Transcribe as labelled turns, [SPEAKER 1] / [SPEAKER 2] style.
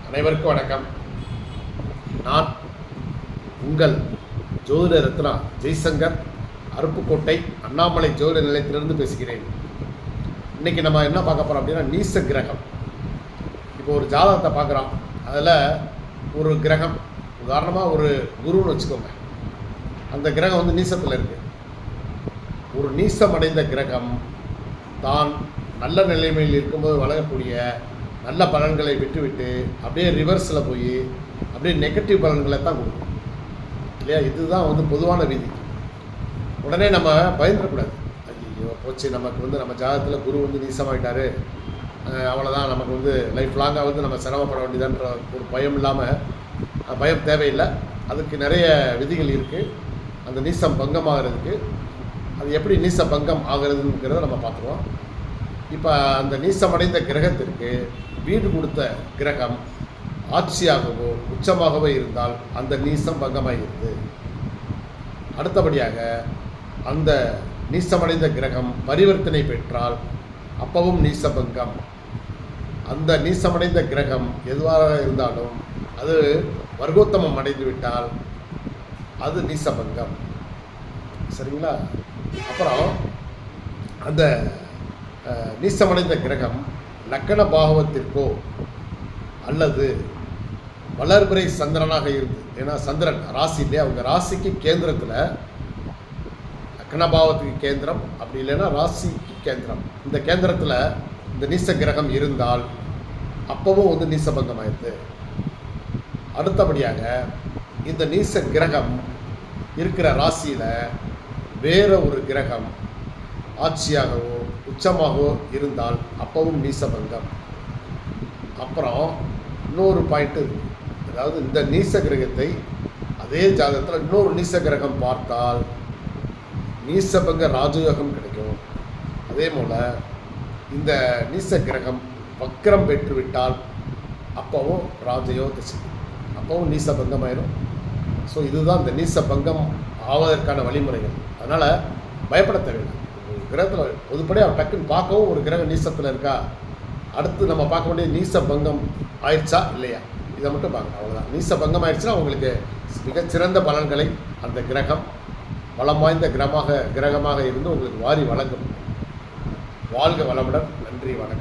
[SPEAKER 1] அனைவருக்கும் வணக்கம். நான் உங்கள் ஜோதிட ரத்னா ஜெய்சங்கர், அருப்புக்கோட்டை அண்ணாமலை ஜோதிட நிலையத்திலிருந்து பேசுகிறேன். இன்றைக்கி நம்ம என்ன பார்க்க போகிறோம் அப்படின்னா, நீச கிரகம். இப்போ ஒரு ஜாதகத்தை பார்க்குறோம், அதில் ஒரு கிரகம், உதாரணமாக ஒரு குருன்னு வச்சுக்கோங்க. அந்த கிரகம் வந்து நீசத்தில் இருக்குது. ஒரு நீசமடைந்த கிரகம் தான் நல்ல நிலைமையில் இருக்கும்போது வழங்கக்கூடிய நல்ல பலன்களை விட்டுவிட்டு அப்படியே ரிவர்ஸில் போய் அப்படியே நெகட்டிவ் பலன்களை தான் கொடுக்கும் இல்லையா? இதுதான் வந்து பொதுவான விதி. உடனே நம்ம பயந்துடக்கூடாது. ஐயோ போச்சு, நமக்கு வந்து நம்ம ஜாதகத்தில் குரு வந்து நீசமாகிட்டாரு, அவ்வளோதான், நமக்கு வந்து லைஃப் லாங்காக வந்து நம்ம சிரமப்பட வேண்டியதுன்ற ஒரு பயம் இல்லாமல், பயம் தேவையில்லை. அதுக்கு நிறைய விதிகள் இருக்குது. அந்த நீசம் பங்கம் ஆகிறதுக்கு அது எப்படி நீச பங்கம் ஆகிறதுங்கிறத நம்ம பார்த்துருவோம். இப்போ அந்த நீசமடைந்த கிரகத்திற்கு வீடு கொடுத்த கிரகம் ஆட்சியாகவோ உச்சமாகவோ இருந்தால் அந்த நீசம் பங்கமாகிறது. அடுத்தபடியாக அந்த நீசமடைந்த கிரகம் பரிவர்த்தனை பெற்றால் அப்பவும் நீசபங்கம். அந்த நீசமடைந்த கிரகம் எதுவாக இருந்தாலும் அது வர்க்கோத்தமம் அடைந்து விட்டால் அது நீசபங்கம். சரிங்களா? அப்புறம் அந்த நீசமடைந்த கிரகம் லக்கண பாகவத்திற்கோ அல்லது வளர்பிறை சந்திரனாக இருந்து, ஏன்னா சந்திரன் ராசியிலே அவங்க ராசிக்கு கேந்திரத்தில், லக்கண பாவத்துக்கு கேந்திரம், அப்படி இல்லைன்னா ராசிக்கு கேந்திரம், இந்த கேந்திரத்தில் இந்த நீச கிரகம் இருந்தால் அப்பவும் வந்து நீசபங்கம் ஆயிடுது. அடுத்தபடியாக இந்த நீச கிரகம் இருக்கிற ராசியில் வேற ஒரு கிரகம் ஆட்சியாகவோ உச்சமாகவோ இருந்தால் அப்பவும் நீசபங்கம். அப்புறம் இன்னொரு பாயிண்ட்டு இருக்குது. அதாவது இந்த நீச கிரகத்தை அதே ஜாதகத்தில் இன்னொரு நீச கிரகம் பார்த்தால் நீசபங்க ராஜயோகம் கிடைக்கும். அதே போல் இந்த நீச கிரகம் வக்ரம் பெற்றுவிட்டால் அப்பவும் ராஜயோக திசை, அப்பவும் நீசபங்கம் ஆயிடும். ஸோ இதுதான் இந்த நீசபங்கம் ஆவதற்கான வழிமுறைகள். அதனால் பயப்பட தேவையில்லை. ஒரு கிரகத்தில் பொதுப்படியாக டக்குன்னு பார்க்கவும் ஒரு கிரகம் நீசத்தில் இருக்கா, அடுத்து நம்ம பார்க்க வேண்டிய நீசபங்கம் ஆயிடுச்சா இல்லையா, இதை மட்டும் பார்க்கணும். அவ்வளோதான். நீசபங்கம் ஆயிடுச்சுன்னா உங்களுக்கு மிகச்சிறந்த பலன்களை அந்த கிரகம் வளம் வாய்ந்த கிரகமாக இருந்து உங்களுக்கு வாரி வழங்கும். வாழ்க வளமுடன். நன்றி, வணக்கம்.